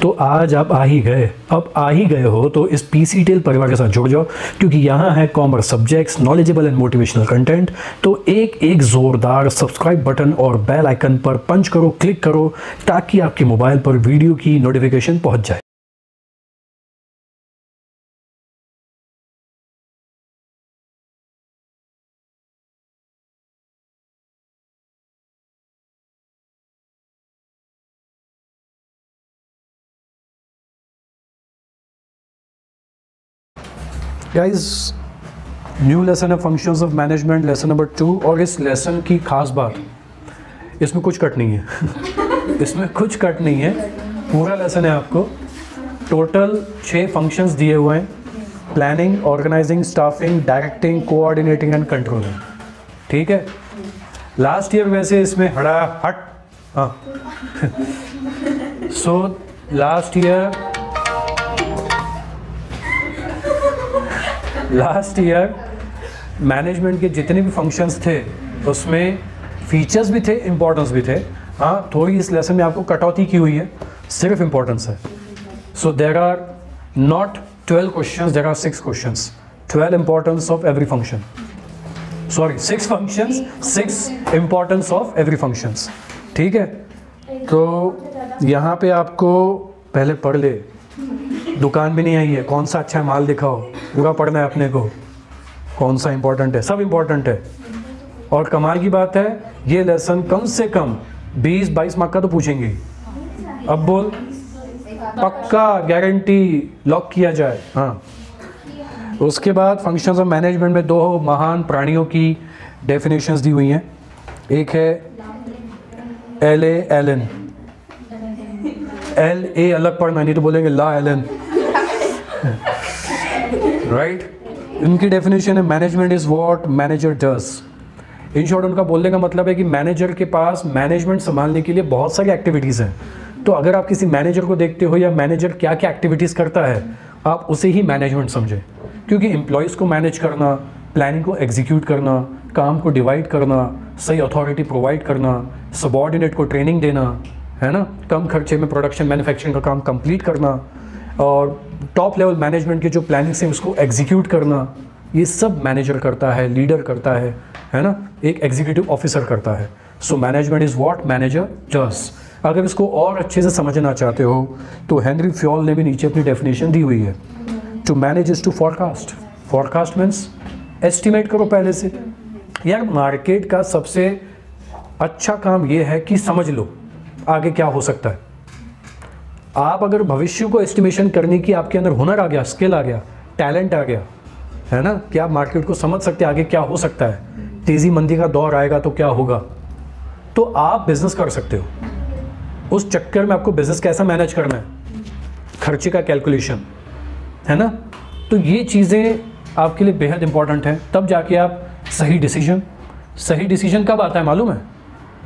तो आज आप आ ही गए। अब आ ही गए हो तो इस पीसी टेल परिवार के साथ जुड़ जाओ, क्योंकि यहाँ है commerce subjects, knowledgeable and motivational content. तो एक एक ज़ोरदार सब्सक्राइब बटन और बेल आइकन पर पंच करो, क्लिक करो, ताकि आपके मोबाइल पर वीडियो की नोटिफिकेशन पहुँच जाए। गाइस, न्यू लेसन है functions of management, lesson number 2। और इस लेसन की खास बात, इसमें कुछ कट नहीं है इसमें कुछ कट नहीं है, पूरा लेसन है आपको। टोटल 6 फंक्शंस दिए हुए हैं: planning, organising, staffing, directing, coordinating and controlling. ठीक है। लास्ट ईयर वैसे इसमें हाँ सो लास्ट ईयर मैनेजमेंट के जितने भी फंक्शंस थे उसमें फीचर्स भी थे, इंपॉर्टेंस भी थे। हाँ, थोड़ी इस लेसन में आपको कटौती की हुई है, सिर्फ इंपॉर्टेंस है। So there are not 12 questions, there are 6 questions. 12 importance of every function, sorry 6 functions, 6 importance of every functions. ठीक है। तो यहाँ पे आपको पहले पढ़ ले, दुकान भी नहीं आई है, कौन सा अच्छा माल दिखाओ, पूरा पढ़ना है अपने को, कौन सा इंपॉर्टेंट है, सब इंपॉर्टेंट है। और कमाल की बात है, ये लेसन कम से कम 20-22 मार्क का तो पूछेंगे। अब बोल, पक्का गारंटी, लॉक किया जाए। हाँ, उसके बाद फंक्शंस ऑफ मैनेजमेंट में 2 महान प्राणियों की डेफिनेशंस दी हुई हैं। एक है LALN, LA अलग पढ़ना, नहीं तो बोलेंगे ला LN राइट। इनकी डेफिनेशन है management is what manager does. In short उनका बोलने का मतलब है कि मैनेजर के पास मैनेजमेंट संभालने के लिए बहुत सारी एक्टिविटीज़ हैं। तो अगर आप किसी मैनेजर को देखते हो या मैनेजर क्या क्या एक्टिविटीज़ करता है, आप उसे ही मैनेजमेंट समझें। क्योंकि एम्प्लॉयज़ को मैनेज करना, प्लानिंग को एग्जीक्यूट करना, काम को डिवाइड करना, सही अथॉरिटी प्रोवाइड करना, सबऑर्डिनेट को ट्रेनिंग देना, है ना, कम खर्चे में प्रोडक्शन मैन्युफैक्चरिंग का काम कंप्लीट करना, और टॉप लेवल मैनेजमेंट की जो प्लानिंग से उसको एग्जीक्यूट करना, ये सब मैनेजर करता है, लीडर करता है ना, एक एग्जीक्यूटिव ऑफिसर करता है। So management is what manager does. अगर इसको और अच्छे से समझना चाहते हो तो हेनरी फ्योल ने भी नीचे अपनी डेफिनेशन दी हुई है। To manage is to forecast. Forecast means estimate करो पहले से। यार, मार्केट का सबसे अच्छा काम ये है कि समझ लो आगे क्या हो सकता है। आप अगर भविष्य को एस्टिमेशन करने की आपके अंदर हुनर आ गया, स्किल आ गया, टैलेंट आ गया, है ना, कि आप मार्केट को समझ सकते हैं आगे क्या हो सकता है, तेज़ी मंदी का दौर आएगा तो क्या होगा, तो आप बिजनेस कर सकते हो। उस चक्कर में आपको बिजनेस कैसा मैनेज करना है, खर्चे का कैलकुलेशन, है ना, तो ये चीज़ें आपके लिए बेहद इंपॉर्टेंट हैं। तब जाके आप सही डिसीजन कब आता है मालूम है?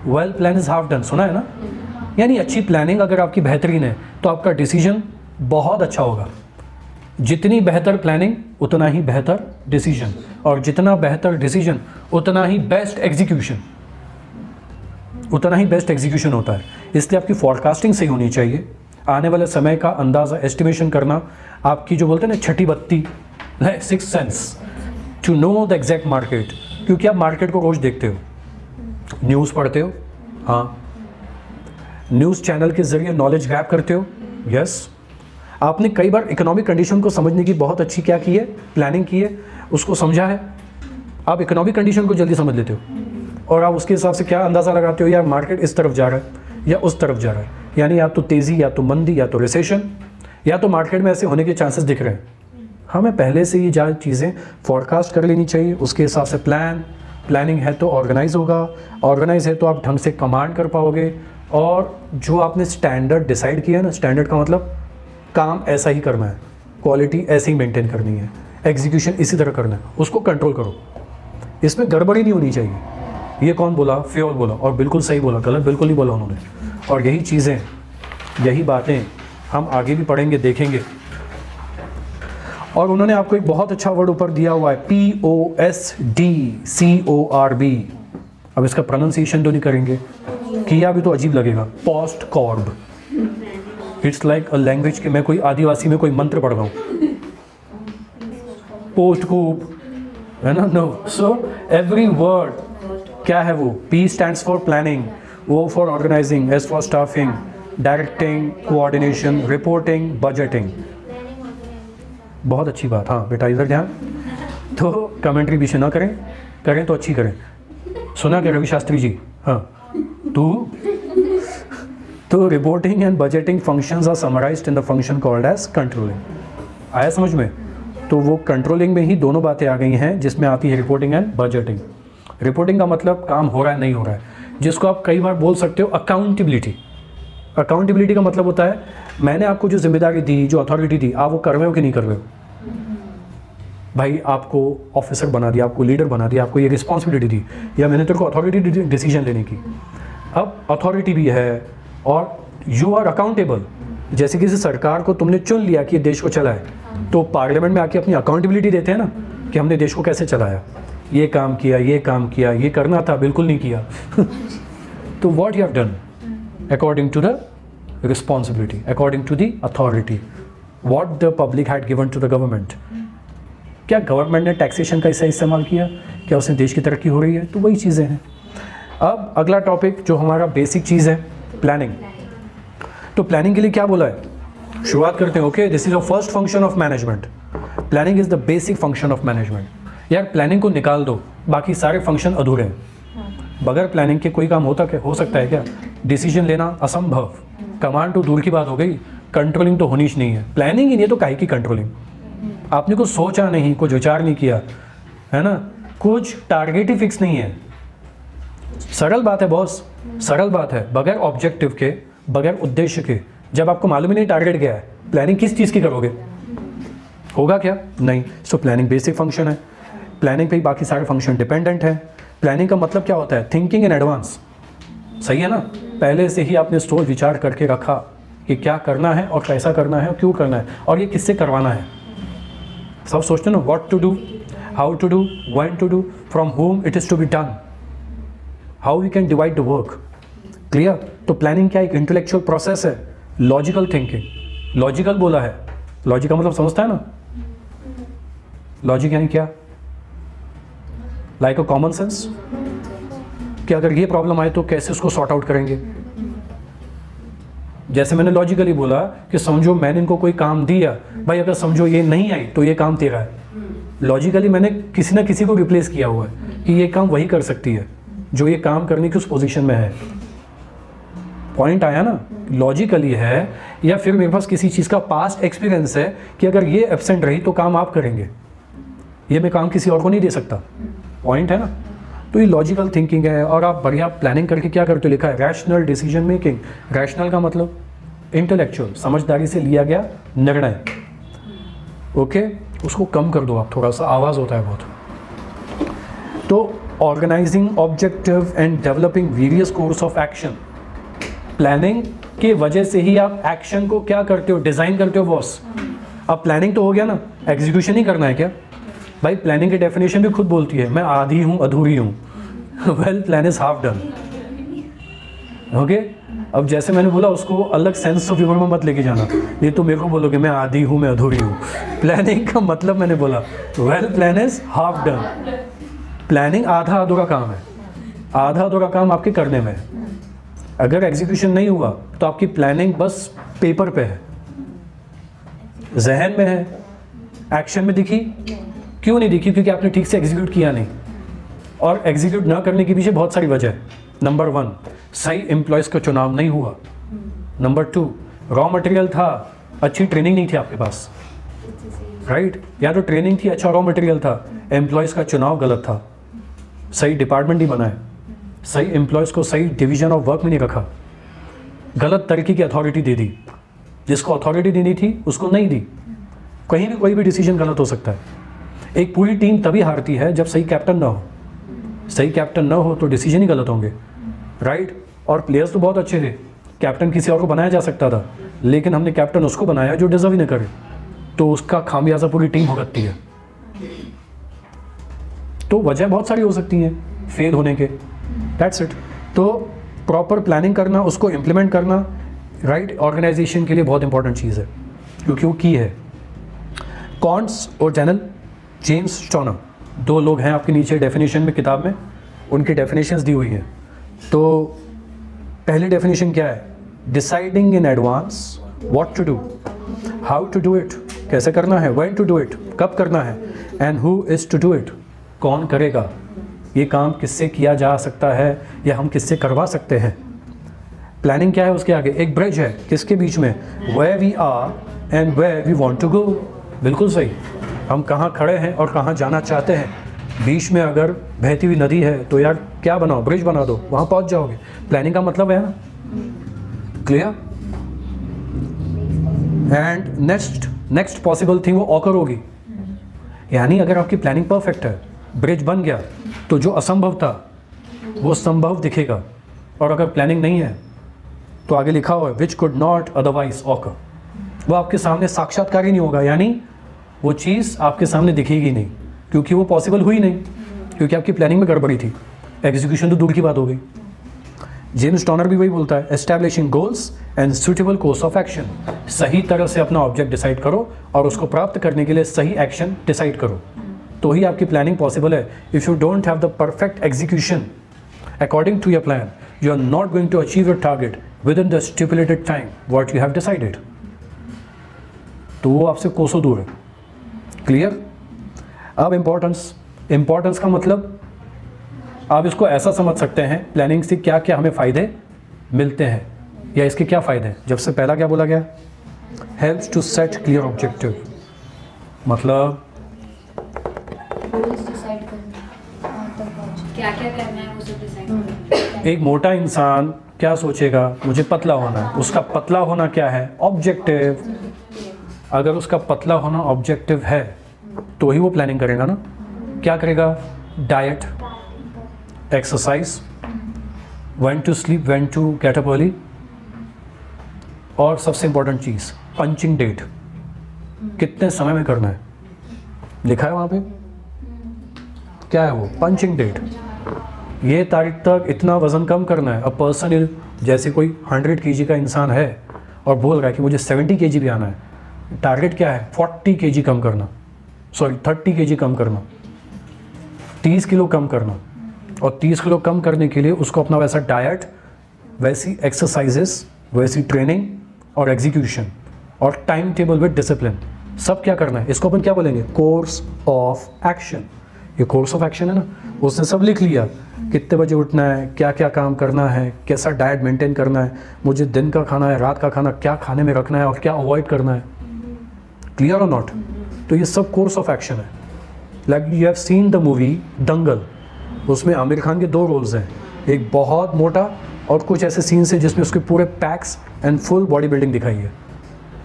Well plan is half done, सुना है ना। यानी अच्छी प्लानिंग अगर आपकी बेहतरीन है तो आपका डिसीजन बहुत अच्छा होगा। जितनी बेहतर प्लानिंग उतना ही बेहतर डिसीजन, और जितना बेहतर डिसीजन उतना ही बेस्ट एग्जीक्यूशन होता है। इसलिए आपकी फॉरकास्टिंग सही होनी चाहिए। आने वाले समय का अंदाज़ा, एस्टिमेशन करना, आपकी जो बोलते हैं ना छठी बत्ती, sixth sense, to know the exact market. क्योंकि आप मार्केट को रोज़ देखते हो, न्यूज़ पढ़ते हो, हाँ, न्यूज़ चैनल के ज़रिए नॉलेज ग्रैब करते हो, यस। आपने कई बार इकोनॉमिक कंडीशन को समझने की बहुत अच्छी क्या की है, प्लानिंग की है, उसको समझा है। आप इकोनॉमिक कंडीशन को जल्दी समझ लेते हो और आप उसके हिसाब से क्या अंदाज़ा लगाते हो, यार मार्केट इस तरफ जा रहा है या उस तरफ जा रहा है, यानी या तो तेज़ी, या तो मंदी, या तो रिसेशन, या तो मार्केट में ऐसे होने के चांसेस दिख रहे हैं। हमें पहले से ये ज़्यादा चीज़ें फॉरकास्ट कर लेनी चाहिए। उसके हिसाब से प्लानिंग है तो ऑर्गेनाइज होगा, ऑर्गेनाइज है तो आप ढंग से कमांड कर पाओगे, और जो आपने स्टैंडर्ड डिसाइड किया है ना, स्टैंडर्ड का मतलब काम ऐसा ही करना है, क्वालिटी ऐसे ही मेंटेन करनी है, एग्जीक्यूशन इसी तरह करना है, उसको कंट्रोल करो। इसमें गड़बड़ी नहीं होनी चाहिए। ये कौन बोला? फ्योल बोला, और बिल्कुल सही बोला, गलत बिल्कुल नहीं बोला उन्होंने। और यही चीज़ें, यही बातें हम आगे भी पढ़ेंगे, देखेंगे। और उन्होंने आपको एक बहुत अच्छा वर्ड ऊपर दिया हुआ है, POSTCORB। अब इसका प्रोनाउंसिएशन तो नहीं करेंगे, किया भी तो अजीब लगेगा, पोस्ट कॉर्ब। इट्स लाइक अ लैंग्वेज कि मैं कोई आदिवासी में कोई मंत्र पढ़ रहा हूँ, पोस्ट कूप, है ना। नो, सो एवरी वर्ड क्या है वो, P stands for planning, O for organising, S for staffing, directing, coordination, reporting, budgeting. बहुत अच्छी बात, हाँ बेटा इधर ध्यान। तो कमेंट्री पीछे ना करें, करें तो अच्छी करें। सुना क्या रवि शास्त्री जी? हाँ, तो reporting and budgeting functions are summarised in the function called as controlling. आया समझ में? तो वो कंट्रोलिंग में ही दोनों बातें आ गई हैं, जिसमें आती है रिपोर्टिंग एंड बजटिंग। रिपोर्टिंग का मतलब काम हो रहा है नहीं हो रहा है, जिसको आप कई बार बोल सकते हो अकाउंटेबिलिटी। अकाउंटेबिलिटी का मतलब होता है मैंने आपको जो जिम्मेदारी दी, जो अथॉरिटी दी, आप वो कर रहे हो कि नहीं कर रहे हो। भाई आपको ऑफिसर बना दिया, आपको लीडर बना दिया, आपको ये रिस्पॉन्सिबिलिटी दी, या मैंने तेरे को अथॉरिटी दी डिसीजन लेने की। अब अथॉरिटी भी है और यू आर अकाउंटेबल। जैसे किसी सरकार को तुमने चुन लिया कि ये देश को चलाए, तो पार्लियामेंट में आके अपनी अकाउंटेबिलिटी देते हैं ना कि हमने देश को कैसे चलाया, ये काम किया, ये काम किया, ये करना था बिल्कुल नहीं किया। तो what you have done according to the responsibility, according to the authority, what the public had given to the government. क्या गवर्नमेंट ने टैक्सेशन का सही इस्तेमाल किया, क्या उससे देश की तरक्की हो रही है? तो वही चीज़ें हैं। अब अगला टॉपिक जो हमारा बेसिक चीज़ है, प्लानिंग। तो प्लानिंग के लिए क्या बोला है, शुरुआत करते हैं। Okay, this is a first function of management. Planning is the basic function of management. यार प्लानिंग को निकाल दो, बाकी सारे फंक्शन अधूरे हैं। बगैर प्लानिंग के कोई काम होता क्या, हो सकता है क्या? डिसीजन लेना असंभव, कमांड तो दूर की बात हो गई, कंट्रोलिंग तो होनी ही नहीं है। प्लानिंग ही नहीं है तो काहे की कंट्रोलिंग? आपने कुछ सोचा नहीं, कुछ विचार नहीं किया, है ना, कुछ टारगेट ही फिक्स नहीं है। सरल बात है बॉस, सरल बात है। बगैर ऑब्जेक्टिव के, बगैर उद्देश्य के, जब आपको मालूम ही नहीं टारगेट क्या है, प्लानिंग किस चीज़ की करोगे? होगा क्या? नहीं। सो प्लानिंग बेसिक फंक्शन है, प्लानिंग पे ही बाकी सारे फंक्शन डिपेंडेंट है। प्लानिंग का मतलब क्या होता है? Thinking in advance. सही है ना? पहले से ही आपने सोच विचार करके रखा कि क्या करना है और कैसा करना है और क्यों करना है और ये किससे करवाना है। सब सोचते हैं ना, what to do, how to do, when to do, from home it is to be done, how we can divide the work. Clear? तो प्लानिंग क्या एक इंटेलेक्चुअल प्रोसेस है, लॉजिकल थिंकिंग। लॉजिकल बोला है, लॉजिक का मतलब समझता है ना? लॉजिक यानी क्या? लाइक अ कॉमन सेंस, कि अगर ये प्रॉब्लम आए तो कैसे उसको सॉर्ट आउट करेंगे। जैसे मैंने लॉजिकली बोला कि समझो मैंने इनको कोई काम दिया, भाई अगर समझो ये नहीं आई तो ये काम तेरा है। लॉजिकली मैंने किसी ना किसी को रिप्लेस किया हुआ है कि ये काम वही कर सकती है जो ये काम करने की उस पोजीशन में है। पॉइंट आया ना? लॉजिकली है, या फिर मेरे पास किसी चीज़ का पास्ट एक्सपीरियंस है कि अगर ये एब्सेंट रही तो काम आप करेंगे, ये मैं काम किसी और को नहीं दे सकता। पॉइंट है ना? तो ये लॉजिकल थिंकिंग है। और आप बढ़िया प्लानिंग करके क्या करते हो, लिखा है रैशनल डिसीजन मेकिंग। रैशनल का मतलब इंटेलेक्चुअल, समझदारी से लिया गया निर्णय। ओके, उसको कम कर दो आप, थोड़ा सा आवाज़ होता है बहुत। तो organising objective and developing various course of action. Planning के वजह से ही आप एक्शन को क्या करते हो, डिज़ाइन करते हो बॉस। अब प्लानिंग तो हो गया ना, एग्जीक्यूशन ही करना है क्या? भाई प्लानिंग की डेफिनेशन भी खुद बोलती है, मैं आधी हूँ अधूरी हूँ। Well plan is half done. Okay, अब जैसे मैंने बोला उसको अलग सेंस ऑफ ह्यूमर में मत लेके जाना, ये तो मेरे को बोलोगे मैं आधी हूँ, मैं अधूरी हूँ। प्लानिंग का मतलब मैंने बोला well plan is half done. Planning आधा अधूरा काम है, आधा अधूरा काम आपके करने में है। अगर एग्जीक्यूशन नहीं हुआ तो आपकी प्लानिंग बस पेपर पे है, जहन में है, एक्शन में दिखी क्यों नहीं दिखी? क्योंकि आपने ठीक से एग्जीक्यूट किया नहीं। और एग्जीक्यूट ना करने के पीछे बहुत सारी वजह है। नंबर 1, सही एम्प्लॉयज़ का चुनाव नहीं हुआ। नंबर 2, रॉ मटेरियल था, अच्छी ट्रेनिंग नहीं थी आपके पास, राइट? या तो ट्रेनिंग थी, अच्छा रॉ मटेरियल था, एम्प्लॉयज़ का चुनाव गलत था, सही डिपार्टमेंट नहीं बनाए, सही एम्प्लॉयज़ को सही डिवीजन ऑफ वर्क में नहीं रखा, गलत तरीके की अथॉरिटी दे दी, जिसको अथॉरिटी देनी थी उसको नहीं दी। कहीं भी कोई भी डिसीजन गलत हो सकता है। एक पूरी टीम तभी हारती है जब सही कैप्टन ना हो। सही कैप्टन ना हो तो डिसीजन ही गलत होंगे, राइट? और प्लेयर्स तो बहुत अच्छे थे, कैप्टन किसी और को बनाया जा सकता था, लेकिन हमने कैप्टन उसको बनाया जो डिजर्व ही ना करे, तो उसका खामियाजा पूरी टीम भुगतती है। तो वजह बहुत सारी हो सकती हैं फेल होने के, दैट्स इट। तो प्रॉपर प्लानिंग करना, उसको इम्प्लीमेंट करना, राइट, ऑर्गेनाइजेशन के लिए बहुत इंपॉर्टेंट चीज़ है क्योंकि वो की है। कॉन्ट्स और डैनियल जेम्स स्टोनर, दो लोग हैं आपके नीचे डेफिनेशन में किताब में, उनकी डेफिनेशंस दी हुई हैं। तो पहली डेफिनेशन क्या है? Deciding in advance what to do, how to do it, कैसे करना है, व्हेन टू डू इट, कब करना है, and who is to do it, कौन करेगा, ये काम किससे किया जा सकता है या हम किससे करवा सकते हैं। प्लानिंग क्या है उसके आगे? एक ब्रिज है, किसके बीच में? Where we are and where we want to go. बिल्कुल सही, हम कहाँ खड़े हैं और कहाँ जाना चाहते हैं। बीच में अगर बहती हुई नदी है तो यार क्या बनाओ, ब्रिज बना दो, वहाँ पहुँच जाओगे। प्लानिंग का मतलब है ना, clear. And next possible thing वो ऑकर होगी, यानी अगर आपकी प्लानिंग परफेक्ट है, ब्रिज बन गया, तो जो असंभव था वो संभव दिखेगा। और अगर प्लानिंग नहीं है तो आगे लिखा हुआ है which could not otherwise occur, वो आपके सामने साक्षात्कार ही नहीं होगा, यानी वो चीज़ आपके सामने दिखेगी नहीं क्योंकि वो पॉसिबल हुई नहीं, क्योंकि आपकी प्लानिंग में गड़बड़ी थी। एग्जीक्यूशन तो दूर की बात हो गई। जेम्स स्टोनर भी वही बोलता है, establishing goals and suitable course of action, सही तरह से अपना ऑब्जेक्ट डिसाइड करो और उसको प्राप्त करने के लिए सही एक्शन डिसाइड करो, तो ही आपकी प्लानिंग पॉसिबल है। If you don't have the perfect execution according to your plan, you are not going to achieve your target within the stipulated time what you have decided, तो वो आपसे कोसों दूर है। क्लियर। अब importance का मतलब आप इसको ऐसा समझ सकते हैं, प्लानिंग से क्या क्या हमें फ़ायदे मिलते हैं या इसके क्या फ़ायदे हैं। जब से पहला क्या बोला गया? Helps to set clear objective, मतलब क्या क्या करना है वो सब डिसाइड करना। एक मोटा इंसान क्या सोचेगा, मुझे पतला होना है, उसका पतला होना क्या है? ऑब्जेक्टिव। अगर उसका पतला होना ऑब्जेक्टिव है तो ही वो प्लानिंग करेगा ना। क्या करेगा? Diet, exercise, when to sleep, when to get up early, और सबसे इंपॉर्टेंट चीज़ पंचिंग डेट, कितने समय में करना है, लिखा है वहाँ पे। क्या है वो? Punching date. ये तारीख तक इतना वज़न कम करना है। अब पर्सन, जैसे कोई 100 kg का इंसान है और बोल रहा है कि मुझे 70 kg भी आना है, टारगेट क्या है? 40 kg कम करना, 30 kg कम करना, 30 किलो कम करना। और 30 किलो कम करने के लिए उसको अपना वैसा डाइट, वैसी एक्सरसाइजेस, वैसी ट्रेनिंग और एग्जीक्यूशन और टाइम टेबल विद डिसिप्लिन, सब क्या करना है? इसको अपन क्या बोलेंगे? Course of action. ये कोर्स ऑफ एक्शन है ना, उसने सब लिख लिया, कितने बजे उठना है, क्या क्या काम करना है, कैसा डाइट मेंटेन करना है, मुझे दिन का खाना है, रात का खाना क्या खाने में रखना है और क्या अवॉइड करना है। क्लियर और नॉट? तो ये सब कोर्स ऑफ एक्शन है। Like you have seen the movie Dangal, उसमें आमिर खान के 2 रोल्स हैं, एक बहुत मोटा और कुछ ऐसे सीन्स हैं जिसमें उसके पूरे packs and full body building दिखाई है।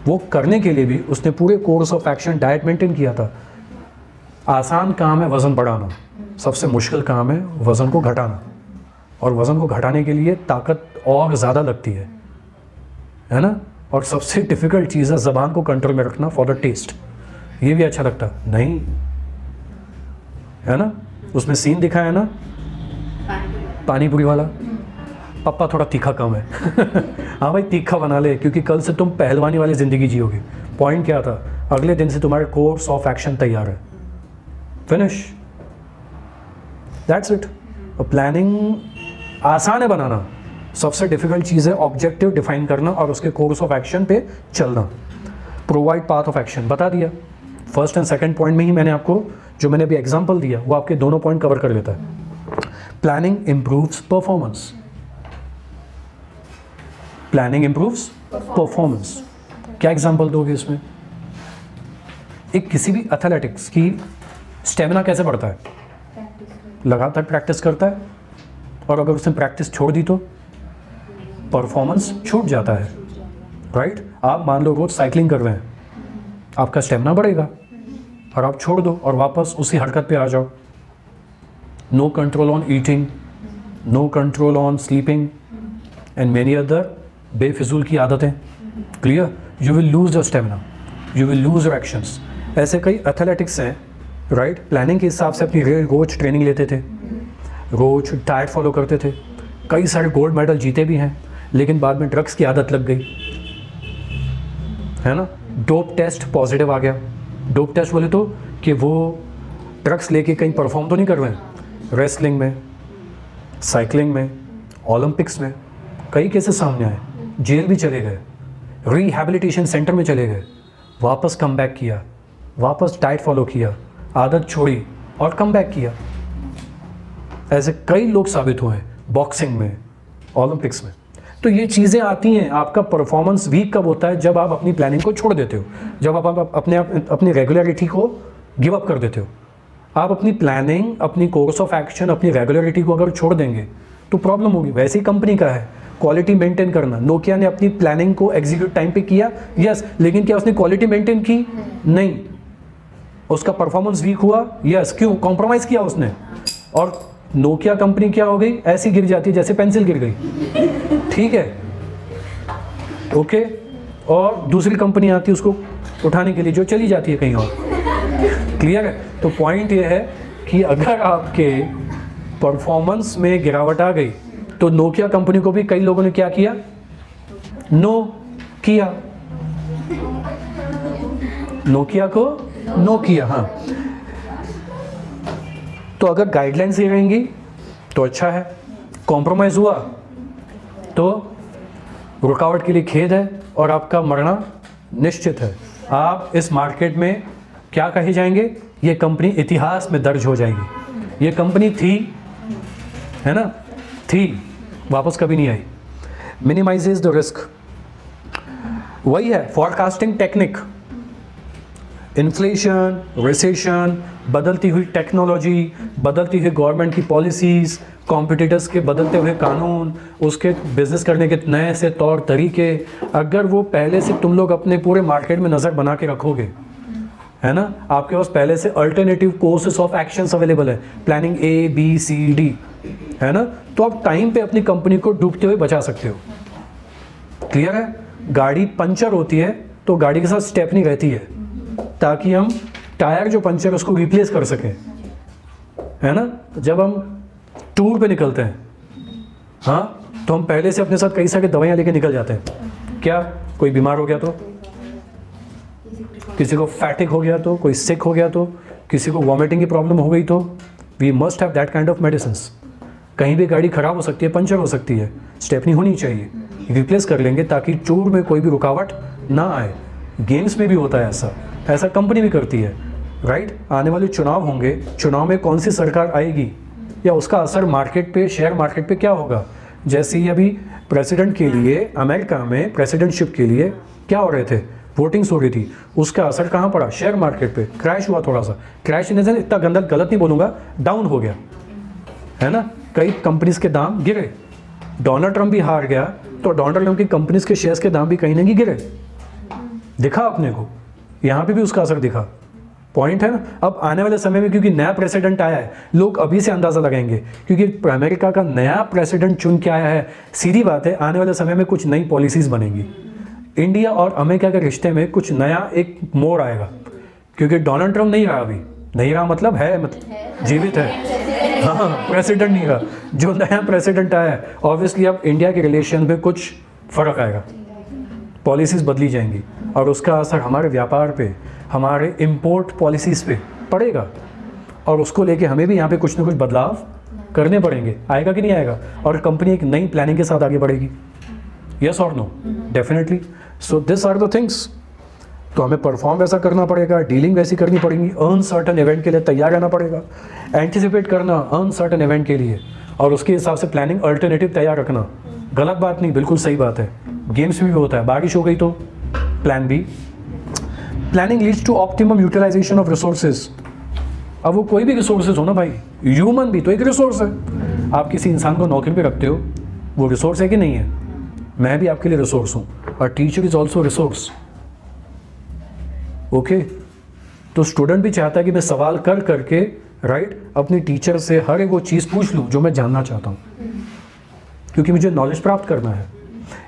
वो करने के लिए भी उसने पूरे course of action diet maintain किया था। आसान काम है वज़न बढ़ाना, सबसे मुश्किल काम है वज़न को घटाना, और वज़न को घटाने के लिए ताकत और ज़्यादा लगती है ना। और सबसे डिफ़िकल्ट चीज़ है ज़बान को कंट्रोल में रखना फॉर द टेस्ट। ये भी अच्छा लगता नहीं है ना। उसमें सीन दिखाया है ना पानी पूरी वाला, पप्पा थोड़ा तीखा कम है हाँ भाई तीखा बना ले, क्योंकि कल से तुम पहलवानी वाली ज़िंदगी जियोगे। पॉइंट क्या था? अगले दिन से तुम्हारे कोर्स ऑफ एक्शन तैयार है। Finish, that's it. प्लानिंग आसान है बनाना, सबसे डिफिकल्ट चीज़ है ऑब्जेक्टिव डिफाइन करना और उसके कोर्स ऑफ एक्शन पे चलना। प्रोवाइड पाथ ऑफ एक्शन बता दिया। फर्स्ट एंड सेकंड पॉइंट में ही मैंने आपको जो मैंने अभी एग्जांपल दिया वो आपके दोनों पॉइंट कवर कर लेता है। Planning improves performance, planning improves performance. क्या एग्जांपल दोगे इसमें? एक किसी भी एथलेटिक्स की स्टेमिना कैसे बढ़ता है? लगातार प्रैक्टिस करता है, और अगर उसने प्रैक्टिस छोड़ दी तो परफॉर्मेंस छूट जाता है, राइट। आप मान लो रोज साइकिलिंग कर रहे हैं, आपका स्टेमिना बढ़ेगा, और आप छोड़ दो और वापस उसी हरकत पे आ जाओ। No control on eating, no control on sleeping and many other बेफिजूल की आदतें। Clear? You will lose your stamina, you will lose your actions. ऐसे कई एथलेटिक्स हैं, राइट, प्लानिंग के हिसाब से अपनी रोज ट्रेनिंग लेते थे, रोज डाइट फॉलो करते थे, कई सारे गोल्ड मेडल जीते भी हैं, लेकिन बाद में ड्रग्स की आदत लग गई, है ना। डोप टेस्ट पॉजिटिव आ गया। डोप टेस्ट बोले तो कि वो ड्रग्स लेके कहीं परफॉर्म तो नहीं कर रहे हैं, रेसलिंग में, साइकिलिंग में, ओलंपिक्स में। कई केसेस सामने आए, जेल भी चले गए, रिहैबिलिटेशन सेंटर में चले गए, वापस कम बैक किया, वापस डाइट फॉलो किया, आदत छोड़ी और कम बैक किया। ऐसे कई लोग साबित हुए हैं, बॉक्सिंग में, ओलंपिक्स में। तो ये चीज़ें आती हैं। आपका परफॉर्मेंस वीक कब होता है? जब आप अपनी प्लानिंग को छोड़ देते हो, जब आप अपनी रेगुलरिटी को गिव अप कर देते हो। आप अपनी प्लानिंग, अपनी कोर्स ऑफ एक्शन, अपनी रेगुलरिटी को अगर छोड़ देंगे तो प्रॉब्लम होगी। वैसे ही कंपनी का है क्वालिटी मेंटेन करना। नोकिया ने अपनी प्लानिंग को एग्जीक्यूट टाइम पे किया, यस, लेकिन क्या उसने क्वालिटी मेंटेन की? नहीं। उसका परफॉर्मेंस वीक हुआ, यस। क्यों? कॉम्प्रोमाइज किया उसने। और नोकिया कंपनी क्या हो गई? ऐसी गिर जाती है जैसे पेंसिल गिर गई। ठीक है, ओके। और दूसरी कंपनी आती है उसको उठाने के लिए, जो चली जाती है कहीं और। क्लियर है? तो पॉइंट ये है कि अगर आपके परफॉर्मेंस में गिरावट आ गई तो नोकिया कंपनी को भी कई लोगों ने क्या किया? नो किया। नोकिया को नो किया। हाँ, तो अगर गाइडलाइंस ये रहेंगी तो अच्छा है। कॉम्प्रोमाइज़ हुआ तो रुकावट के लिए खेद है और आपका मरना निश्चित है। आप इस मार्केट में क्या कहे जाएंगे? ये कंपनी इतिहास में दर्ज हो जाएगी। ये कंपनी थी, है ना, थी, वापस कभी नहीं आई। मिनिमाइजेज द रिस्क, वही है फॉरकास्टिंग टेक्निक। इन्फ्लेशन, रिसेशन, बदलती हुई टेक्नोलॉजी, बदलती हुई गवर्नमेंट की पॉलिसीज़, कॉम्पिटिटर्स के बदलते हुए कानून, उसके बिजनेस करने के नए से तौर तरीके, अगर वो पहले से तुम लोग अपने पूरे मार्केट में नज़र बना के रखोगे, है ना, आपके पास पहले से alternative courses of actions available है, प्लानिंग ABCD, है ना, तो आप टाइम पे अपनी कंपनी को डूबते हुए बचा सकते हो। क्लियर है? गाड़ी पंचर होती है तो गाड़ी के साथ स्टेपनी रहती है ताकि हम टायर जो पंचर उसको रिप्लेस कर सकें, है ना। जब हम टूर पे निकलते हैं, हाँ, तो हम पहले से अपने साथ कई सारी दवाइयाँ लेके निकल जाते हैं। क्या? कोई बीमार हो गया तो, किसी को फैटिक हो गया तो, कोई सिक हो गया तो, किसी को वॉमिटिंग की प्रॉब्लम हो गई तो we must have that kind of medicines. कहीं भी गाड़ी ख़राब हो सकती है, पंचर हो सकती है, स्टेपनी होनी चाहिए, रिप्लेस कर लेंगे ताकि टूर में कोई भी रुकावट ना आए। गेम्स में भी होता है ऐसा, ऐसा कंपनी भी करती है, राइट। आने वाले चुनाव होंगे, चुनाव में कौन सी सरकार आएगी या उसका असर मार्केट पे, शेयर मार्केट पे क्या होगा। जैसे ही अभी प्रेसिडेंट के लिए अमेरिका में प्रेसिडेंटशिप के लिए क्या हो रहे थे, वोटिंग्स हो रही थी, उसका असर कहाँ पड़ा? शेयर मार्केट पे। क्रैश हुआ, थोड़ा सा क्रैश, इन इतना गलत नहीं बोलूँगा, डाउन हो गया, है ना। कई कंपनीज के दाम गिरे। डोनाल्ड ट्रंप भी हार गया तो डोनाल्ड ट्रंप की कंपनीज के शेयर्स के दाम भी कहीं ना कहीं गिरे। दिखा अपने को, यहाँ पे भी उसका असर दिखा। पॉइंट है ना। अब आने वाले समय में क्योंकि नया प्रेसिडेंट आया है, लोग अभी से अंदाज़ा लगाएंगे क्योंकि अमेरिका का नया प्रेसिडेंट चुन के आया है। सीधी बात है, आने वाले समय में कुछ नई पॉलिसीज़ बनेंगी। इंडिया और अमेरिका के रिश्ते में कुछ नया एक मोड़ आएगा क्योंकि डोनाल्ड ट्रंप नहीं रहा, अभी नहीं रहा, मतलब है, मतलब जीवित है, हाँ, प्रेसिडेंट नहीं रहा। जो नया प्रेसिडेंट आया है, ऑब्वियसली अब इंडिया के रिलेशन में कुछ फ़र्क आएगा, पॉलिसीज़ बदली जाएंगी और उसका असर हमारे व्यापार पे, हमारे इंपोर्ट पॉलिसीज़ पे पड़ेगा और उसको लेके हमें भी यहाँ पे कुछ ना कुछ बदलाव करने पड़ेंगे। आएगा कि नहीं आएगा? और कंपनी एक नई प्लानिंग के साथ आगे बढ़ेगी। यस और no? Definitely. So this are the things. तो हमें परफॉर्म वैसा करना पड़ेगा, डीलिंग वैसी करनी पड़ेगी, अनसर्टन इवेंट के लिए तैयार रहना पड़ेगा, एंटिसिपेट करना अनसर्टन इवेंट के लिए और उसके हिसाब से प्लानिंग अल्टरनेटिव तैयार रखना। गलत बात नहीं, बिल्कुल सही बात है। गेम्स में भी होता है, बारिश हो गई तो plan B. Planning leads to optimum utilisation of resources. अब वो कोई भी रिसोर्सेज हो ना भाई, ह्यूमन भी तो एक रिसोर्स है। आप किसी इंसान को नौकरी पे रखते हो, वो रिसोर्स है कि नहीं है? मैं भी आपके लिए रिसोर्स हूँ और teacher is also resource. Okay, तो स्टूडेंट भी चाहता है कि मैं सवाल कर करके, राइट, अपनी टीचर से हर एक वो चीज़ पूछ लूँ जो मैं जानना चाहता हूँ क्योंकि मुझे नॉलेज प्राप्त करना है।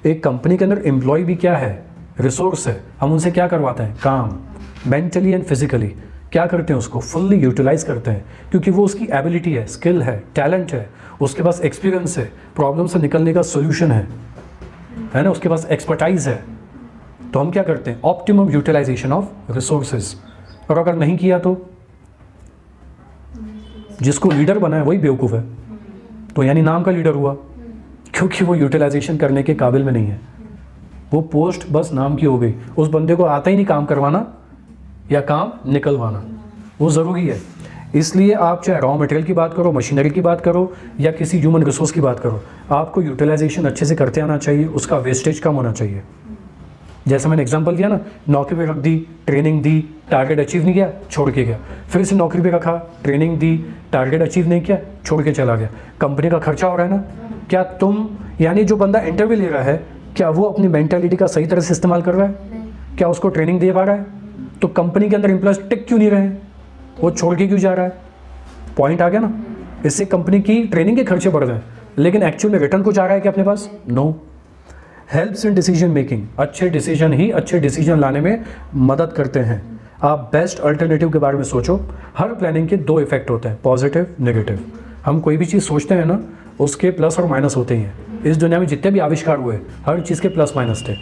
एक कंपनी के अंदर एम्प्लॉय भी क्या है? रिसोर्स है। हम उनसे क्या करवाते हैं? काम। मेंटली एंड फिजिकली क्या करते हैं? उसको फुल्ली यूटिलाइज करते हैं क्योंकि वो उसकी एबिलिटी है, स्किल है, टैलेंट है, उसके पास एक्सपीरियंस है, प्रॉब्लम से निकलने का सोल्यूशन है ना, उसके पास एक्सपर्टाइज है। तो हम क्या करते हैं, ऑप्टिमम यूटिलाइजेशन ऑफ रिसोर्सेज। और अगर नहीं किया तो जिसको लीडर बना है वही बेवकूफ़ है, तो यानी नाम का लीडर हुआ, क्योंकि वो यूटिलाइजेशन करने के काबिल में नहीं है। वो पोस्ट बस नाम की हो गई, उस बंदे को आता ही नहीं काम करवाना या काम निकलवाना, वो ज़रूरी है। इसलिए आप चाहे रॉ मटेरियल की बात करो, मशीनरी की बात करो या किसी ह्यूमन रिसोर्स की बात करो, आपको यूटिलाइजेशन अच्छे से करते आना चाहिए, उसका वेस्टेज कम होना चाहिए। जैसे मैंने एग्जांपल दिया ना, नौकरी पे रख दी, ट्रेनिंग दी, टारगेट अचीव नहीं किया, छोड़ के गया, फिर से नौकरी पे रखा, ट्रेनिंग दी, टारगेट अचीव नहीं किया, छोड़ के चला गया, कंपनी का खर्चा हो रहा है ना। क्या तुम, यानी जो बंदा इंटरव्यू ले रहा है, क्या वो अपनी मेंटालिटी का सही तरह से इस्तेमाल कर रहा है? क्या उसको ट्रेनिंग दे पा रहा है? तो कंपनी के अंदर एम्प्लॉयज टिक क्यों नहीं रहे हैं? वो छोड़ के क्यों जा रहा है? पॉइंट आ गया ना। इससे कंपनी की ट्रेनिंग के खर्चे बढ़ रहे हैं, लेकिन एक्चुअल में रिटर्न कुछ आ रहा है क्या अपने पास? No. Helps in decision making, अच्छे डिसीजन ही अच्छे डिसीजन लाने में मदद करते हैं। आप बेस्ट अल्टरनेटिव के बारे में सोचो। हर प्लानिंग के दो इफेक्ट होते हैं, पॉजिटिव, नेगेटिव। हम कोई भी चीज़ सोचते हैं ना, उसके प्लस और माइनस होते ही हैं। इस दुनिया में जितने भी आविष्कार हुए, हर चीज़ के प्लस माइनस थे,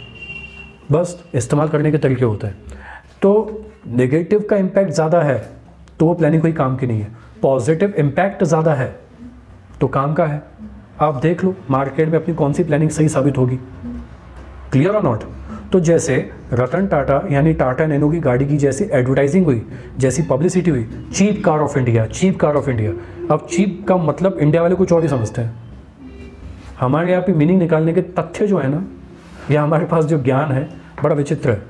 बस इस्तेमाल करने के तरीके होते हैं। तो नेगेटिव का इम्पैक्ट ज़्यादा है तो वो प्लानिंग कोई काम की नहीं है, पॉजिटिव इम्पैक्ट ज़्यादा है तो काम का है। आप देख लो मार्केट में अपनी कौन सी प्लानिंग सही साबित होगी। क्लियर और नॉट? तो जैसे रतन टाटा यानी टाटा नैनो की गाड़ी की जैसी एडवर्टाइजिंग हुई, जैसी पब्लिसिटी हुई, cheap car of India, cheap car of India. अब चीप का मतलब इंडिया वाले कुछ और ही समझते हैं। हमारे यहाँ पे मीनिंग निकालने के तथ्य जो है ना, या हमारे पास जो ज्ञान है बड़ा विचित्र है।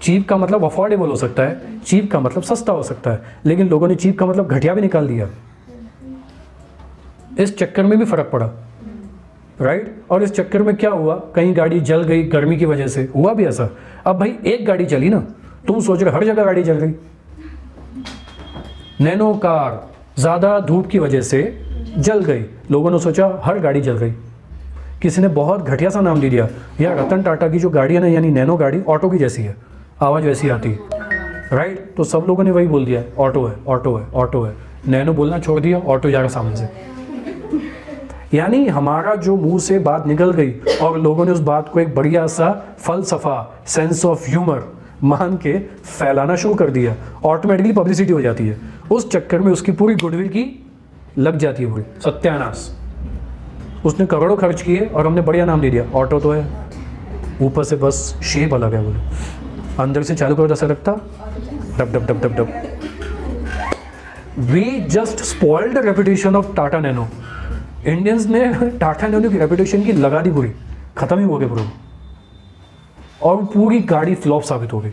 चीप का मतलब अफोर्डेबल हो सकता है, चीप का मतलब सस्ता हो सकता है, लेकिन लोगों ने चीप का मतलब घटिया भी निकाल दिया। इस चक्कर में भी फर्क पड़ा, राइट? और इस चक्कर में क्या हुआ, कहीं गाड़ी जल गई गर्मी की वजह से, हुआ भी ऐसा। अब भाई एक गाड़ी चली ना, तुम सोच रहे हर जगह गाड़ी जल गई। नैनो कार ज़्यादा धूप की वजह से जल गई, लोगों ने सोचा हर गाड़ी जल गई। किसी ने बहुत घटिया सा नाम दे दिया, या रतन टाटा की जो गाड़ी है ना, यानी नैनो गाड़ी ऑटो की जैसी है, आवाज़ वैसी आती है, राइट? तो सब लोगों ने वही बोल दिया, ऑटो है, ऑटो है, ऑटो है। नैनो बोलना छोड़ दिया, ऑटो जा रहा सामने से। यानी हमारा जो मुंह से बात निकल गई और लोगों ने उस बात को एक बढ़िया सा फलसफा, सेंस ऑफ ह्यूमर मान के फैलाना शुरू कर दिया, ऑटोमेटिकली पब्लिसिटी हो जाती है। उस चक्कर में उसकी पूरी गुडविल की लग जाती है पूरी सत्यानाश। उसने करोड़ों खर्च किए और हमने बढ़िया नाम दे दिया, ऑटो तो है, ऊपर से बस शेप अलग है, बोले अंदर से चालू करो जैसा लगता डब डब डब डब डब। We just spoiled the reputation of Tata Nano. Indians ने टाटा नैनो की रेपुटेशन की लगा दी, पूरी खत्म ही हो गए पूरी, और पूरी गाड़ी फ्लॉप साबित हो गई।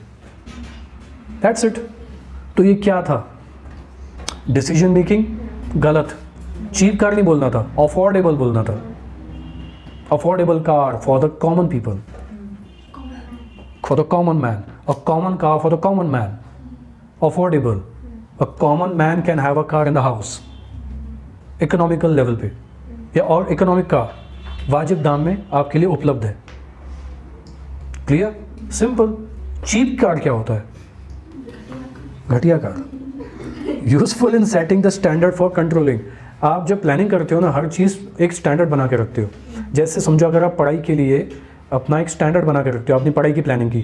That's it. तो ये क्या था? डिसीजन मेकिंग गलत। चीप कार नहीं बोलना था, अफोर्डेबल बोलना था। Affordable car for the common people, for the common man, a common car for the common man, affordable. A common man can have a car in the house, economical level पे, या और economic car वाजिब दाम में आपके लिए उपलब्ध है। क्लियर? सिंपल। चीप कार क्या होता है? घटिया car. Useful in setting the standard for controlling. आप जब प्लानिंग करते हो ना, हर चीज़ एक स्टैंडर्ड बना के रखते हो। जैसे समझो अगर आप पढ़ाई के लिए अपना एक स्टैंडर्ड बना के रखते हो, अपनी पढ़ाई की प्लानिंग की,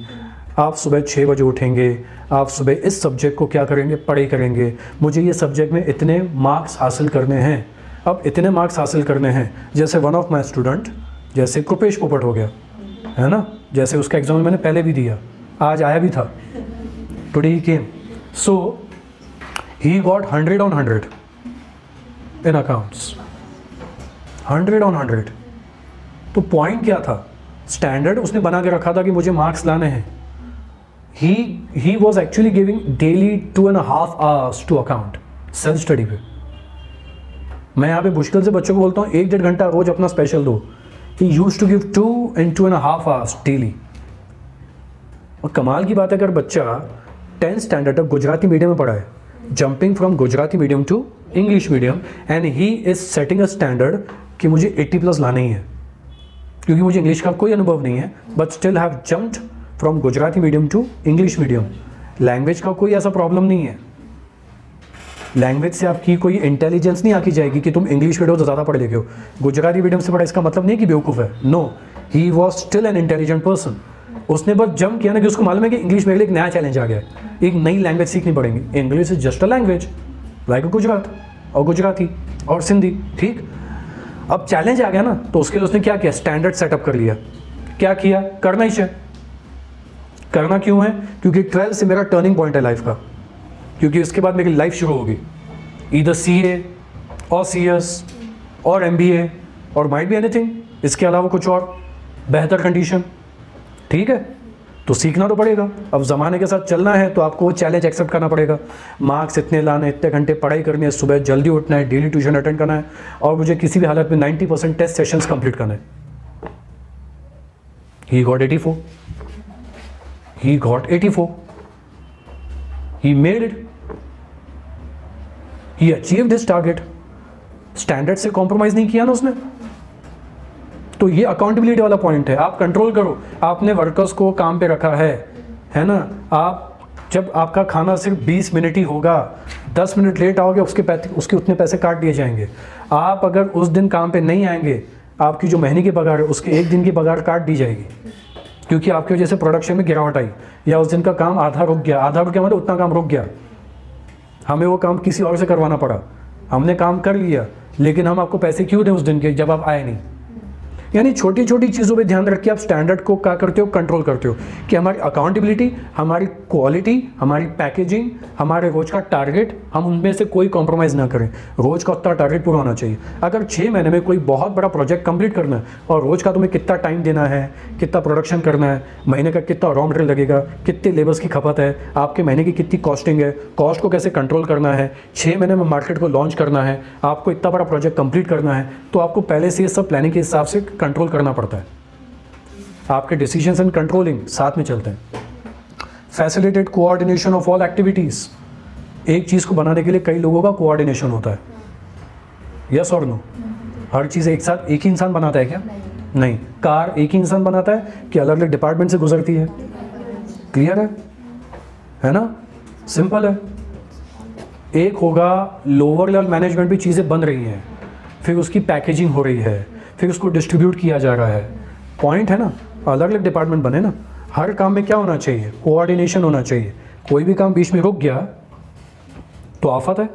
आप सुबह 6 बजे उठेंगे, आप सुबह इस सब्जेक्ट को क्या करेंगे, पढ़ाई करेंगे, मुझे ये सब्जेक्ट में इतने मार्क्स हासिल करने हैं। अब इतने मार्क्स हासिल करने हैं, जैसे वन ऑफ माई स्टूडेंट, जैसे कृपेश पोपट हो गया, है ना, जैसे उसका एग्जाम मैंने पहले भी दिया, आज आया भी था, today he came, so he got 100 on 100 in accounts, 100 on 100। तो पॉइंट क्या था? स्टैंडर्ड उसने बना के रखा था कि मुझे मार्क्स लाने हैं। He was actually giving daily 2.5 hours to account self study पे। मैं यहाँ पे मुश्किल से बच्चों को बोलता हूँ 1-1.5 घंटा रोज अपना स्पेशल दो। He used to give 2 and 2.5 hours डेली। और कमाल की बात है, अगर बच्चा 10th स्टैंडर्ड तक गुजराती मीडियम में पढ़ा है, jumping from Gujarati medium to English medium, and he is setting a standard कि मुझे 80+ लाना ही है, क्योंकि मुझे इंग्लिश का कोई अनुभव नहीं है, but still have jumped from Gujarati medium to English medium. Language का कोई ऐसा प्रॉब्लम नहीं है, लैंग्वेज से आपकी कोई इंटेलिजेंस नहीं आकी जाएगी कि तुम इंग्लिश मीडियम तो ज़्यादा पढ़े लिखे हो, गुजराती मीडियम से पढ़ा इसका मतलब नहीं कि बेवकूफ़ है। No, he was still an intelligent person. उसने बस जंप किया ना कि उसको मालूम है कि इंग्लिश मेरे लिए एक नया चैलेंज आ गया है, एक नई लैंग्वेज सीखनी पड़ेगी। English is just a language like Gujarat और गुजराती और सिंधी, ठीक। अब चैलेंज आ गया ना, तो उसके लिए उसने क्या किया, स्टैंडर्ड सेटअप कर लिया। क्या किया, करना ही चाहिए। करना क्यों है, क्योंकि 12 से मेरा टर्निंग पॉइंट है लाइफ का, क्योंकि उसके बाद मेरी लाइफ शुरू होगी, ईदर CA और CS और MBA और माइट बी एनीथिंग, इसके अलावा कुछ और बेहतर कंडीशन, ठीक है। तो सीखना तो पड़ेगा। अब ज़माने के साथ चलना है तो आपको वो चैलेंज एक्सेप्ट करना पड़ेगा। मार्क्स इतने लाने, इतने घंटे पढ़ाई करनी है, सुबह जल्दी उठना है, डेली ट्यूशन अटेंड करना है, और मुझे किसी भी हालत में 90% टेस्ट सेशंस कंप्लीट करना है। He got 84, he got 84, he made it, he achieved his target। Standard से कॉम्प्रोमाइज नहीं किया ना उसने। तो ये अकाउंटेबिलिटी वाला पॉइंट है। आप कंट्रोल करो, आपने वर्कर्स को काम पे रखा है ना। आप जब आपका खाना सिर्फ 20 मिनट ही होगा, 10 मिनट लेट आओगे, उसके उतने पैसे काट दिए जाएंगे। आप अगर उस दिन काम पे नहीं आएंगे, आपकी जो महीने की पगार है उसके एक दिन की पगार काट दी जाएगी, क्योंकि आपकी वजह से प्रोडक्शन में गिरावट आई, या उस दिन का काम आधा रुक गया। आधा रुक गया मतलब उतना काम रुक गया, हमें वो काम किसी और से करवाना पड़ा। हमने काम कर लिया, लेकिन हम आपको पैसे क्यों दें उस दिन के, जब आप आए नहीं। यानी छोटी छोटी चीज़ों पे ध्यान रख के आप स्टैंडर्ड को क्या करते हो, कंट्रोल करते हो, कि हमारी अकाउंटेबिलिटी, हमारी क्वालिटी, हमारी पैकेजिंग, हमारे रोज़ का टारगेट, हम उनमें से कोई कॉम्प्रोमाइज़ ना करें। रोज़ का उतना टारगेट पूरा होना चाहिए। अगर 6 महीने में कोई बहुत बड़ा प्रोजेक्ट कंप्लीट करना है और रोज़ का तुम्हें कितना टाइम देना है, कितना प्रोडक्शन करना है, महीने का कितना रॉ मटेरियल लगेगा, कितने लेबर्स की खपत है, आपके महीने की कितनी कॉस्टिंग है, कॉस्ट को कैसे कंट्रोल करना है, 6 महीने में मार्केट को लॉन्च करना है, आपको इतना बड़ा प्रोजेक्ट कंप्लीट करना है, तो आपको पहले से ये सब प्लानिंग के हिसाब से कंट्रोल करना पड़ता है। आपके डिसीजंस एंड कंट्रोलिंग साथ में चलते हैं। Facilitate coordination of all activities. एक चीज़ को बनाने के लिए कई लोगों का कोऑर्डिनेशन होता है, यस और नो। हर चीज़ एक साथ एक ही इंसान बनाता है क्या? नहीं। कार एक ही इंसान बनाता है कि अलग अलग डिपार्टमेंट से गुजरती है? क्लियर है ना? सिंपल है। एक होगा लोअर लेवल मैनेजमेंट भी चीज़ें बन रही हैं, फिर उसकी पैकेजिंग हो रही है, फिर उसको डिस्ट्रीब्यूट किया जा रहा है। पॉइंट है ना, अलग अलग डिपार्टमेंट बने ना। हर काम में क्या होना चाहिए? कोऑर्डिनेशन होना चाहिए। कोई भी काम बीच में रुक गया तो आफत है।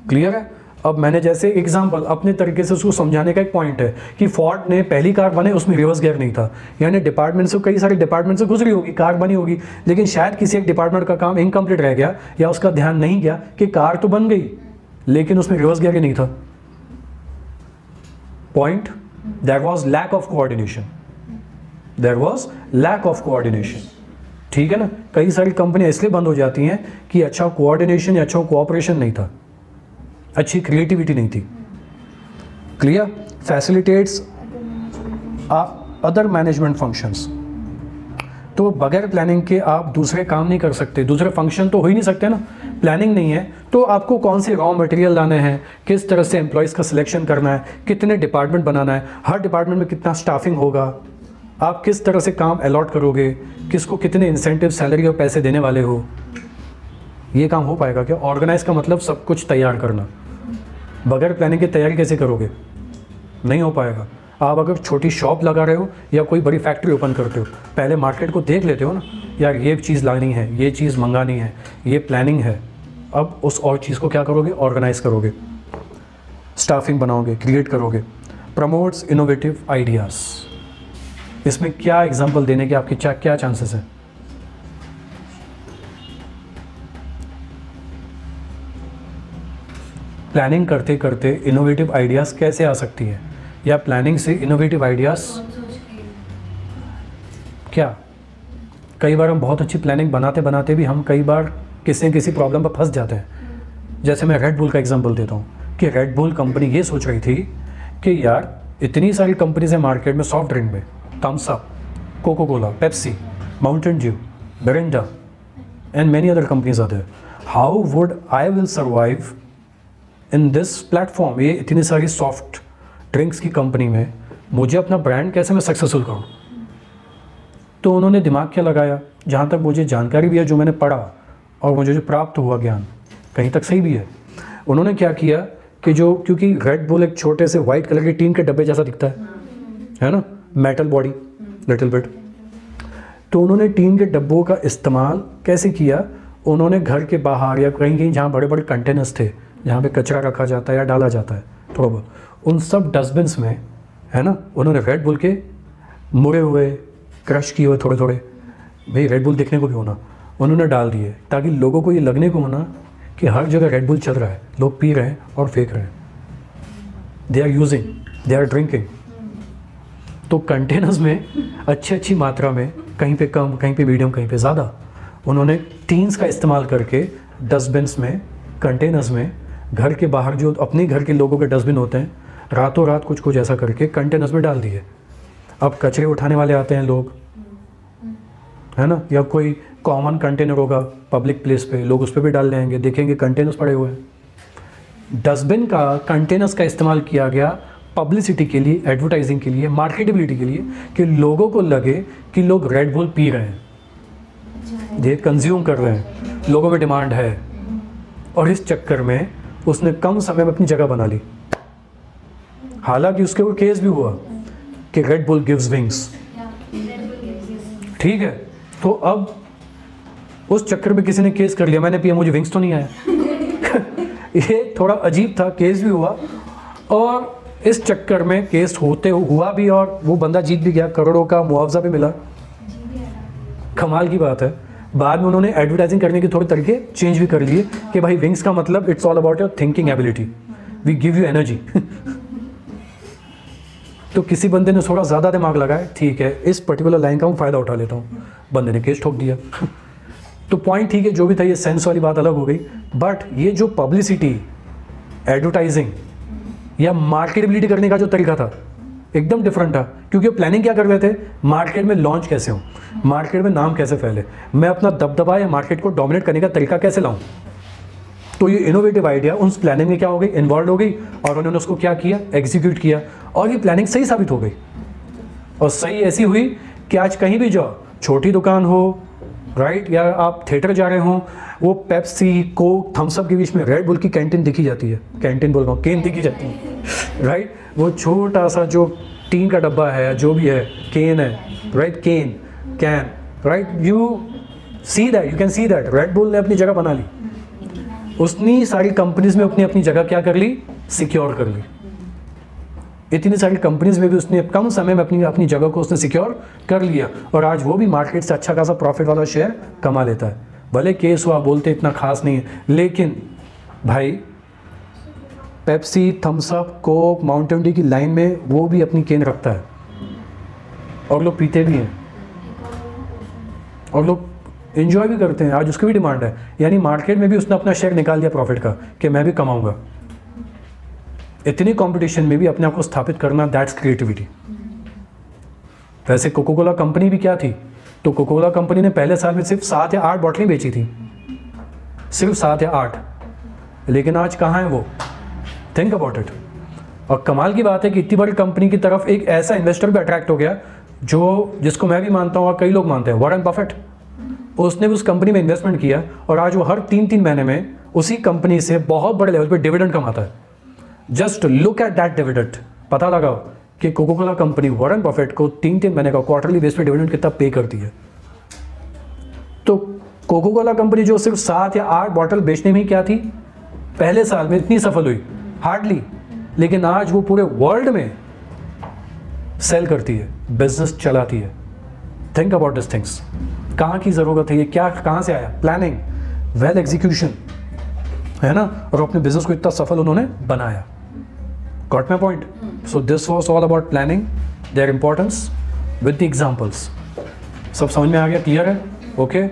क्लियर है? अब मैंने जैसे एग्जांपल अपने तरीके से उसको समझाने का एक पॉइंट है कि फोर्ड ने पहली कार बने, उसमें रिवर्स गियर नहीं था। यानी डिपार्टमेंट से, कई सारे डिपार्टमेंट से गुजरी होगी, कार बनी होगी, लेकिन शायद किसी एक डिपार्टमेंट का काम इनकम्प्लीट रह गया, या उसका ध्यान नहीं गया कि कार तो बन गई लेकिन उसमें रिवर्स गियर ही नहीं था। Point, there was lack of coordination, there was lack of coordination. ठीक है ना? कई सारी कंपनियां इसलिए बंद हो जाती हैं कि अच्छा कोऑर्डिनेशन या अच्छा कोऑपरेशन नहीं था, अच्छी क्रिएटिविटी नहीं थी। Clear? Facilitates other management functions. तो बगैर प्लानिंग के आप दूसरे काम नहीं कर सकते, दूसरे फंक्शन तो हो ही नहीं सकते ना। प्लानिंग नहीं है तो आपको कौन से रॉ मटेरियल लाने हैं, किस तरह से एम्प्लॉयज़ का सिलेक्शन करना है, कितने डिपार्टमेंट बनाना है, हर डिपार्टमेंट में कितना स्टाफिंग होगा, आप किस तरह से काम अलॉट करोगे, किसको कितने इंसेंटिव, सैलरी और पैसे देने वाले हो, ये काम हो पाएगा क्या? ऑर्गेनाइज का मतलब सब कुछ तैयार करना। बगैर प्लानिंग की तैयारी कैसे करोगे? नहीं हो पाएगा। आप अगर छोटी शॉप लगा रहे हो या कोई बड़ी फैक्ट्री ओपन करते हो, पहले मार्केट को देख लेते हो ना, यार ये चीज़ लानी है, ये चीज़ मंगानी है, ये प्लानिंग है। अब उस और चीज़ को क्या करोगे? ऑर्गेनाइज करोगे, स्टाफिंग बनाओगे, क्रिएट करोगे। Promotes innovative ideas. इसमें क्या एग्जांपल देने के आपके क्या चांसेस हैं? प्लानिंग करते करते इनोवेटिव आइडियाज़ कैसे आ सकती है, या प्लानिंग से इनोवेटिव आइडियाज़ क्या? कई बार हम बहुत अच्छी प्लानिंग बनाते बनाते भी हम कई बार किसी न किसी प्रॉब्लम पर फंस जाते हैं। जैसे मैं रेड बुल का एग्जांपल देता हूँ कि रेड बुल कंपनी ये सोच रही थी कि यार इतनी सारी कंपनीज हैं मार्केट में सॉफ्ट ड्रिंक में, Thums Up, Coca Cola, Pepsi, Mountain Dew, Mirinda and many other companies are there. How would I will survive in this platform? ये इतनी सारी सॉफ्ट ड्रिंक्स की कंपनी में मुझे अपना ब्रांड कैसे मैं सक्सेसफुल करूँ? तो उन्होंने दिमाग क्या लगाया, जहाँ तक मुझे जानकारी भी है, जो मैंने पढ़ा और मुझे जो प्राप्त हुआ ज्ञान कहीं तक सही भी है, उन्होंने क्या किया कि जो, क्योंकि रेड बुल एक छोटे से वाइट कलर के टीन के डब्बे जैसा दिखता है ना, मेटल बॉडी लिटिल बिट, तो उन्होंने टीन के डब्बों का इस्तेमाल कैसे किया, उन्होंने घर के बाहर या कहीं कहीं जहाँ बड़े बड़े कंटेनर्स थे जहाँ पे कचरा रखा जाता है या डाला जाता है थोड़ा बहुत, उन सब डस्टबिन्स में, है ना, उन्होंने रेड बुल के मुड़े हुए क्रश किए हुए थोड़े थोड़े, भाई रेड बुल देखने को भी होना, उन्होंने डाल दिए ताकि लोगों को ये लगने को होना कि हर जगह रेड बुल चल रहा है, लोग पी रहे हैं और फेंक रहे हैं, they are using, they are drinking. तो कंटेनर्स में अच्छी मात्रा में, कहीं पे कम, कहीं पे मीडियम, कहीं पे ज़्यादा, उन्होंने टीन्स का इस्तेमाल करके डस्टबिन्स में, कंटेनर्स में, घर के बाहर जो अपने घर के लोगों के डस्टबिन होते हैं, रातों रात कुछ कुछ ऐसा करके कंटेनर्स में डाल दिए। अब कचरे उठाने वाले आते हैं लोग, है ना, या कोई कॉमन कंटेनर होगा पब्लिक प्लेस पे, लोग उस पर भी डाल देंगे, देखेंगे कंटेनर्स पड़े हुए हैं। डस्टबिन का, कंटेनर्स का इस्तेमाल किया गया पब्लिसिटी के लिए, एडवर्टाइजिंग के लिए, मार्केटेबिलिटी के लिए, कि लोगों को लगे कि लोग रेड बुल पी रहे हैं, ये कंज्यूम कर रहे हैं, लोगों में डिमांड है। और इस चक्कर में उसने कम समय में अपनी जगह बना ली। हालांकि उसके ऊपर केस भी हुआ कि रेड बुल गिव्स विंग्स, ठीक है। तो अब उस चक्कर में किसी ने केस कर लिया, मैंने पिया मुझे विंग्स तो नहीं आया ये थोड़ा अजीब था, केस भी हुआ। और इस चक्कर में केस होते हुआ भी और वो बंदा जीत भी गया, करोड़ों का मुआवजा भी मिला। कमाल की बात है। बाद में उन्होंने एडवर्टाइजिंग करने के थोड़े तरीके चेंज भी कर लिए कि भाई विंग्स का मतलब it's all about your thinking ability, we give you energy तो किसी बंदे ने थोड़ा ज़्यादा दिमाग लगाया, ठीक है इस पर्टिकुलर लाइन का मैं फ़ायदा उठा लेता हूँ, बंदे ने केस ठोक दिया तो पॉइंट ठीक है, जो भी था, ये सेंस वाली बात अलग हो गई। बट ये जो पब्लिसिटी, एडवर्टाइजिंग या मार्केटेबिलिटी करने का जो तरीका था एकदम डिफरेंट था। क्योंकि प्लानिंग क्या कर रहे थे, मार्केट में लॉन्च कैसे हो, मार्केट में नाम कैसे फैले, मैं अपना दबदबा या मार्केट को डोमिनेट करने का तरीका कैसे लाऊं। तो ये इनोवेटिव आइडिया उस प्लानिंग में क्या हो गई, इन्वॉल्व हो गई, और उन्होंने उसको क्या किया, एग्जीक्यूट किया, और ये प्लानिंग सही साबित हो गई। और सही ऐसी हुई कि आज कहीं भी जाओ, छोटी दुकान हो, राइट, या आप थिएटर जा रहे हो, वो पेप्सी, कोक, थम्सअप के बीच में रेड बुल की कैंटीन दिखी जाती है, कैंटीन बोल रहा हूँ, केन दिखी जाती है, राइट। वो छोटा सा जो टीन का डब्बा है, जो भी है, केन है, right, can, can, right, you see that, you can see that Red Bull ने अपनी जगह बना ली। उतनी सारी कंपनीज में अपनी अपनी जगह क्या कर ली, सिक्योर कर ली। इतनी सारी कंपनीज में भी उसने कम समय में अपनी अपनी जगह को उसने सिक्योर कर लिया, और आज वो भी मार्केट से अच्छा खासा प्रॉफिट वाला शेयर कमा लेता है। भले केस हुआ, बोलते इतना खास नहीं है, लेकिन भाई Pepsi, Thums Up, Coke, Mountain Dew की लाइन में वो भी अपनी केन रखता है, और लोग पीते भी हैं, और लोग एंजॉय भी करते हैं। आज उसकी भी डिमांड है, यानी मार्केट में भी उसने अपना शेयर निकाल दिया प्रॉफिट का, कि मैं भी कमाऊंगा। इतनी कंपटीशन में भी अपने आप को स्थापित करना, दैट्स क्रिएटिविटी। वैसे कोको कोला कंपनी भी क्या थी, तो कोको कोला कंपनी ने पहले साल में सिर्फ 7 या 8 बॉटलें बेची थी, सिर्फ 7 या 8, लेकिन आज कहाँ है वो, थिंक अबाउट इट। और कमाल की बात है कि इतनी बड़ी कंपनी की तरफ एक ऐसा इन्वेस्टर भी अट्रैक्ट हो गया, जो जिसको मैं भी मानता हूँ और कई लोग मानते हैं, वॉरेन बफेट। उसने भी उस कंपनी में इन्वेस्टमेंट किया, और आज वो हर 3-3 महीने में उसी कंपनी से बहुत बड़े लेवल पे डिविडेंड कमाता है। Just look at that dividend, पता लगाओ कि Coca Cola company Warren Buffett को 3-3 महीने का क्वार्टरली बेस पे डिविडेंड कितना पे करती है। तो कोको कोला कंपनी जो सिर्फ 7 या 8 बॉटल बेचने में ही क्या थी, पहले साल में इतनी सफल हुई, हार्डली, लेकिन आज वो पूरे वर्ल्ड में सेल करती है, बिजनेस चलाती है। Think about this things. कहाँ की ज़रूरत है, ये क्या कहाँ से आया, प्लानिंग, वेल एग्जीक्यूशन, है ना, और अपने बिजनेस को इतना सफल उन्होंने बनाया। Got my point. So this was all about planning, their importance with the examples. सब समझ में आ गया, क्लियर है, ओके।